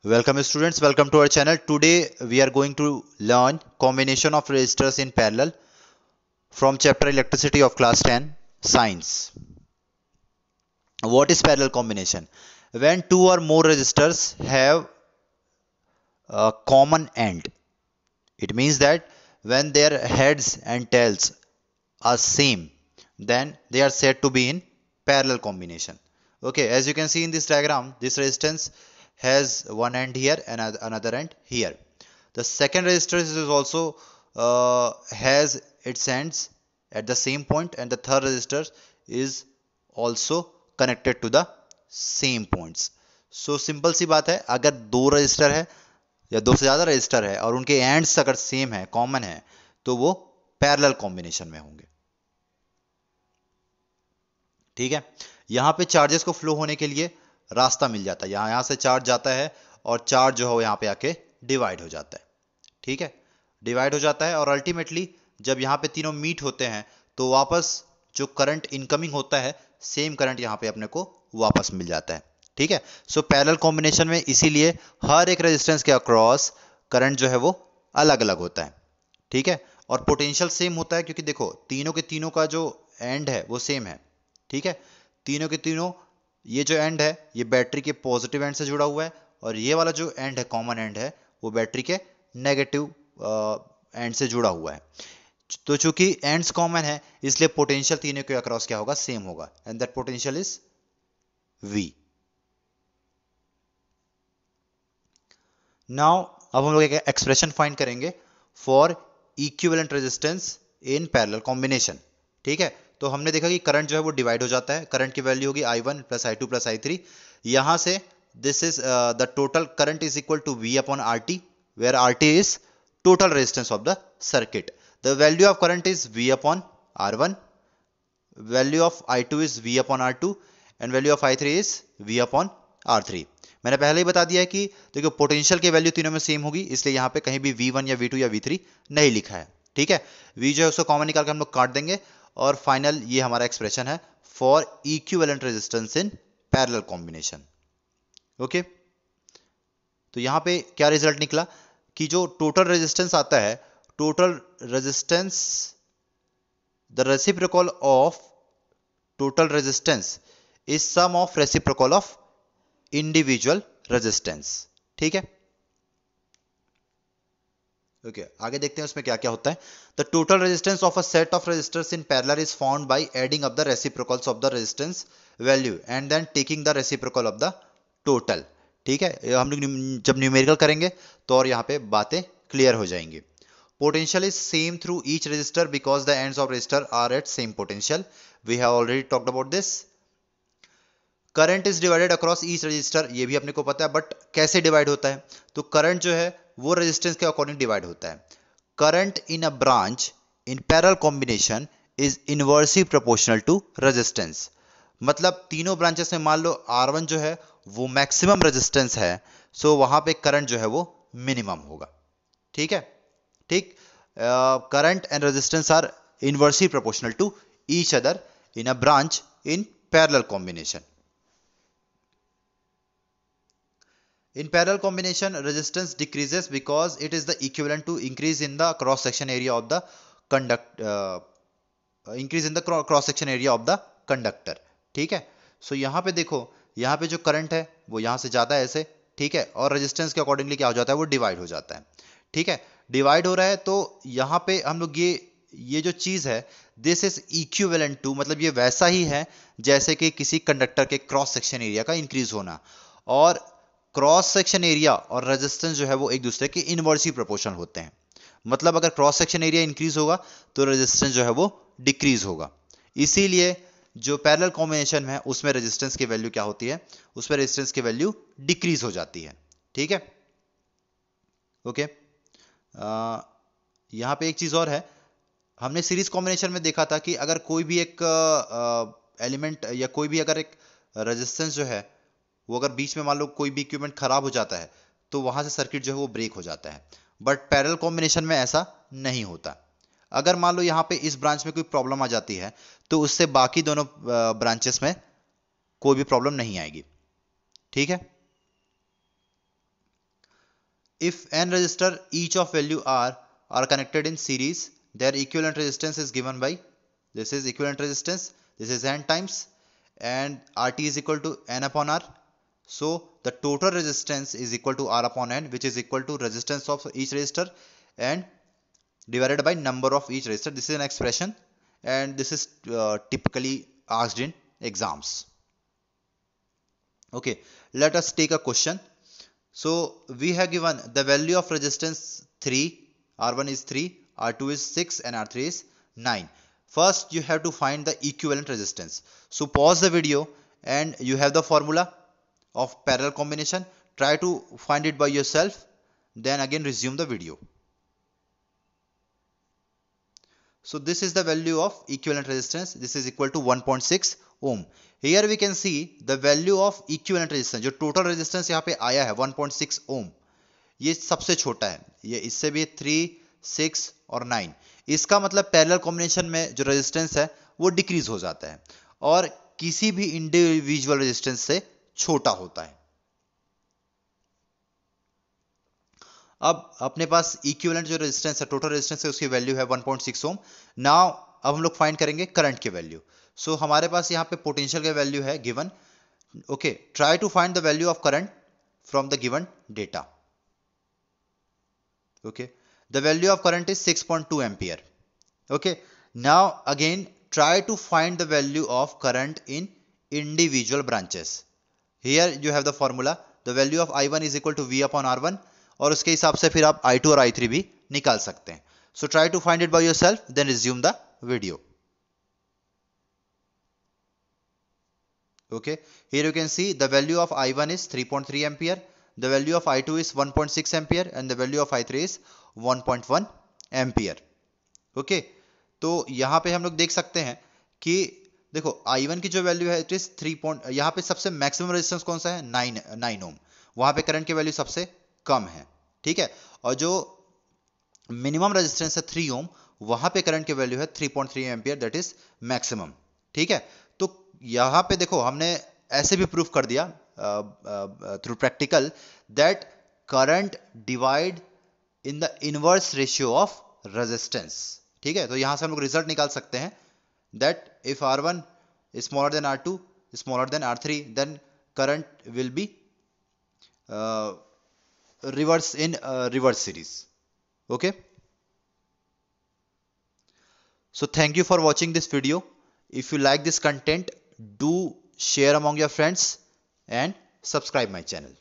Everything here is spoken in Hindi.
Welcome students, welcome to our channel. Today we are going to learn combination of resistors in parallel from chapter electricity of class 10 science. What is parallel combination? When two or more resistors have a common end. It means that when their heads and tails are same, then they are said to be in parallel combination. Okay, as you can see in this diagram, this resistance has one end here and another end here. The second resistor is also has its ends at the same point, and the third resistor is also connected to the same points. So simple सी बात है, अगर दो रजिस्टर है या दो से ज्यादा रजिस्टर है और उनके एंड्स अगर सेम है, कॉमन है, तो वो पैरेलल कॉम्बिनेशन में होंगे। ठीक है, यहां पे चार्जेस को फ्लो होने के लिए रास्ता मिल जाता है। यहां से चार्ज जाता है और चार्ज जो है वो यहां पे आके डिवाइड हो जाता है। ठीक है, डिवाइड हो जाता है और अल्टीमेटली जब यहां पे तीनों मीट होते हैं तो वापस जो करंट इनकमिंग होता है, सेम करंट यहां पे अपने को वापस मिल जाता है। ठीक है, सो पैरेलल कॉम्बिनेशन में इसीलिए हर एक रेजिस्टेंस के अक्रॉस करंट जो है वो अलग अलग होता है। ठीक है, और पोटेंशियल सेम होता है क्योंकि देखो तीनों के तीनों का जो एंड है वो सेम है। ठीक है, तीनों के तीनों, ये जो एंड है ये बैटरी के पॉजिटिव एंड से जुड़ा हुआ है और ये वाला जो एंड है, कॉमन एंड है, वो बैटरी के नेगेटिव एंड से जुड़ा हुआ है। तो चूंकि एंड्स कॉमन है इसलिए पोटेंशियल तीनों के अक्रॉस क्या होगा, सेम होगा, and that potential is V। Now अब हम लोग एक एक्सप्रेशन फाइंड करेंगे for equivalent resistance in parallel combination. ठीक है, तो हमने देखा कि करंट जो है वो डिवाइड हो जाता है। करंट की वैल्यू होगी I1 plus I2 plus I3। यहां से this is the total current is equal to V upon RT, where RT is total resistance of the circuit. The value of current is V upon R1, value of I2 is V upon R2 and value of I3 is V upon R3। मैंने पहले ही बता दिया है कि देखो पोटेंशियल की वैल्यू तीनों में सेम होगी, इसलिए यहां पे कहीं भी V1 या V2 या V3 नहीं लिखा है। ठीक है, V जो है उसको कॉमन निकाल कर हम लोग काट देंगे और फाइनल ये हमारा एक्सप्रेशन है for equivalent resistance in parallel combination. Okay, तो यहां पे क्या रिजल्ट निकला कि जो टोटल रेजिस्टेंस आता है, total resistance, the reciprocal of total resistance is sum of reciprocal of individual resistance. ठीक है, ओके आगे देखते हैं उसमें क्या क्या होता है। The total resistance of a set of resistors in parallel is found by adding up the reciprocals of the resistance value and then taking the reciprocal of the total. ठीक है, हम लोग जब न्यूमेरिकल करेंगे तो और यहाँ पे बातें क्लियर हो जाएंगी। Potential is same through each resistor because the ends of resistor are at same potential. We have already talked about this. Current is divided across each resistor, ये भी अपने को पता है, बट कैसे डिवाइड होता है, तो करंट जो है वो रेजिस्टेंस के अकॉर्डिंग डिवाइड होता है। Current in a branch in parallel combination is inversely proportional to resistance. मतलब तीनों ब्रांचेस में मान लो R1 जो है वो मैक्सिमम रेजिस्टेंस है, सो वहां पे करंट जो है वो मिनिमम होगा। ठीक है, ठीक, current and resistance are inversely proportional to each other in a branch in parallel combination. In parallel combination, resistance decreases because it is the equivalent to increase in the cross section area of the increase in the cross section area of the conductor। ठीक है, सो यहाँ पे देखो, यहाँ पे जो करंट है वो यहाँ से जाता है ऐसे। ठीक है, और रेजिस्टेंस के अकॉर्डिंगली क्या हो जाता है, वो डिवाइड हो जाता है। ठीक है, डिवाइड हो रहा है तो यहाँ पे हम लोग ये जो चीज है, दिस इज इक्विवेलेंट टू, मतलब ये वैसा ही है जैसे कि किसी कंडक्टर के क्रॉस सेक्शन एरिया का इंक्रीज होना। और क्रॉस सेक्शन एरिया और रेजिस्टेंस जो है वो एक दूसरे के इनवर्सली प्रोपोर्शनल होते हैं। मतलब अगर क्रॉस सेक्शन एरिया इंक्रीज होगा तो रेजिस्टेंस जो है वो डिक्रीज होगा। इसीलिए जो पैरेलल कॉम्बिनेशन है उसमें रेजिस्टेंस की वैल्यू क्या होती है, उसमें रेजिस्टेंस की वैल्यू डिक्रीज हो जाती है। ठीक है, ओके, यहां पे एक चीज और है, हमने सीरीज कॉम्बिनेशन में देखा था कि अगर कोई भी एक एलिमेंट या कोई भी अगर एक रेजिस्टेंस जो है वो अगर बीच में मान लो कोई भी इक्विपमेंट खराब हो जाता है तो वहां से सर्किट जो है वो ब्रेक हो जाता है। बट पैरेलल कॉम्बिनेशन में ऐसा नहीं होता। अगर मान लो यहाँ पे इस ब्रांच में कोई प्रॉब्लम आ जाती है तो उससे बाकी दोनों ब्रांचेस में कोई भी प्रॉब्लम नहीं आएगी। ठीक है, if n resistor each of value r are connected in series, their equivalent resistance is given by, this is equivalent resistance, this is n times, and RT is equal to n upon r. So the total resistance is equal to r upon n, which is equal to resistance of each resistor and divided by number of each resistor. This is an expression, and this is typically asked in exams. Okay, let us take a question. So we have given the value of resistance 3, R1 is 3, R2 is 6, and R3 is 9. First you have to find the equivalent resistance. So pause the video and you have the formula of parallel combination. Try to find it by yourself, then again resume the video. So this is the value of equivalent resistance. This is equal to 1.6 ohm. Here we can see the value of equivalent resistance. जो total resistance यहाँ पे आया है 1.6 ohm, ये सबसे छोटा है. ये इससे भी 3, 6 और 9. इसका मतलब parallel combination में जो resistance है वो decrease हो जाता है और किसी भी individual resistance से छोटा होता है. अब अपने पास इक्विवेलेंट जो रेजिस्टेंस है, टोटल रेजिस्टेंस है, उसकी वैल्यू है 1.6 ओम. नाउ अब हम लोग फाइंड करेंगे करंट की वैल्यू. सो हमारे पास यहाँ पे पोटेंशियल की वैल्यू है given. Okay, try to find the value of current from the given data. Okay, the value of current is 6.2 ampere. Okay, now again try to find the value of current in individual branches. Here you have the formula, the value of I1 is equal to V upon R1, और उसके हिसाब से फिर आप I2 और I3 भी निकाल सकते हैं. So try to find it by yourself, then resume the video. Okay, here you can see the value of I1 is 3.3 ampere, the value of I2 is 1.6 ampere, and the value of I3 is 1.1 ampere. Okay, तो यहाँ पे हम लोग देख सकते हैं कि देखो I1 की जो वैल्यू है इट इज 3. यहाँ पे सबसे मैक्सिमम रेजिस्टेंस कौन सा है, 9 ओम. वहां पे करंट की वैल्यू सबसे कम है. ठीक है, और जो मिनिमम रेजिस्टेंस है 3 ओम, वहां पे करंट की वैल्यू है 3.3 एम्पियर, दैट इज मैक्सिमम. ठीक है, तो यहां पे देखो हमने ऐसे भी प्रूफ कर दिया through practical that current divide in the inverse ratio of resistance. ठीक है, तो यहां से हम लोग रिजल्ट निकाल सकते हैं that if R1 is smaller than R2 is smaller than R3, then current will be reverse in reverse series. Okay, so thank you for watching this video. If you like this content, do share among your friends and subscribe my channel.